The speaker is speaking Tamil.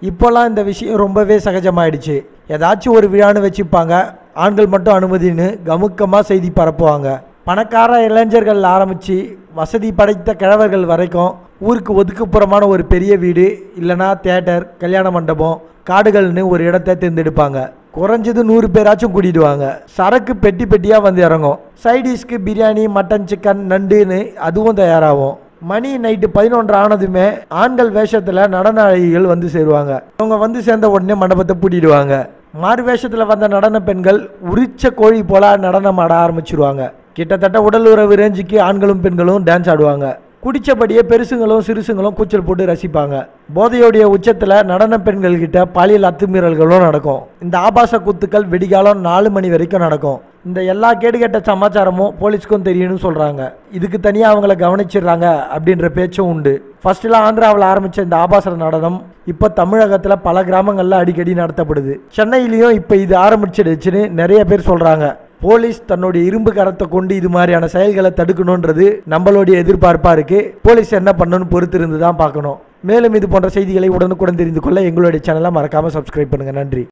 இப்போல்லாம் இந்த விஷயம் ரொம்பவே சகஜமாயிடுச்சு. ஏதாச்சும் ஒரு விழான்னு வச்சுப்பாங்க, ஆண்கள் மட்டும் அனுமதின்னு கமுக்கமாக செய்தி பரப்புவாங்க. பணக்கார இளைஞர்கள் ஆரம்பித்து வசதி படைத்த கிழவர்கள் வரைக்கும் ஊருக்கு ஒதுக்குப்புறமான ஒரு பெரிய வீடு இல்லைனா தியேட்டர், கல்யாண மண்டபம், காடுகள்னு ஒரு இடத்த தேர்ந்தெடுப்பாங்க. குறைஞ்சது 100 பேராச்சும் கூட்டிடுவாங்க. சரக்கு பெட்டி பெட்டியாக வந்து இறங்கும். சைடிஷ்க்கு பிரியாணி, மட்டன், சிக்கன், நண்டுன்னு அதுவும் தயாராகும். மணி நைட்டு 11 ஆனதுமே ஆண்கள் வேஷத்தில் நடன அழகிகள் வந்து சேருவாங்க. அவங்க வந்து சேர்ந்த உடனே மண்டபத்தை பூட்டிடுவாங்க. மாறு வேஷத்தில் வந்த நடன பெண்கள் உரிச்ச கோழி போல நடனம் ஆட ஆரம்பிச்சிருவாங்க. கிட்டத்தட்ட உடல் உறவு ரேஞ்சுக்கு ஆண்களும் பெண்களும் டான்ஸ் ஆடுவாங்க. குடிச்சபடியே பெருசுங்களும் சிறுசுங்களும் கூச்சல் போட்டு ரசிப்பாங்க. போதையோடைய உச்சத்தில் நடன பெண்கள் கிட்ட பாலியல் அத்துமீறல்களும் நடக்கும். இந்த ஆபாச கூத்துக்கள் விடிகாலம் 4 மணி வரைக்கும் நடக்கும். இந்த எல்லா கேடுகெட்ட சமாச்சாரமும் போலீஸ்க்கும் தெரியும்னு சொல்கிறாங்க. இதுக்கு தனியாக அவங்கள கவனிச்சிடுறாங்க அப்படின்ற பேச்சும் உண்டு. ஃபர்ஸ்ட்லாம் ஆந்திராவில் ஆரம்பித்த இந்த ஆபாச நடனம் இப்போ தமிழகத்தில் பல கிராமங்களில் அடிக்கடி நடத்தப்படுது. சென்னையிலையும் இப்போ இது ஆரம்பிச்சிடுச்சுன்னு நிறைய பேர் சொல்கிறாங்க. போலீஸ் தன்னுடைய இரும்பு கரத்தை கொண்டு இது மாதிரியான செயல்களை தடுக்கணுன்றது நம்மளுடைய எதிர்பார்ப்பாக இருக்குது. போலீஸ் என்ன பண்ணணும்னு பொறுத்து இருந்து தான் பார்க்கணும். மேலும் இது போன்ற செய்திகளை உடனுக்குடன் தெரிந்து கொள்ள எங்களுடைய சேனலை மறக்காமல் சப்ஸ்கிரைப் பண்ணுங்கள். நன்றி.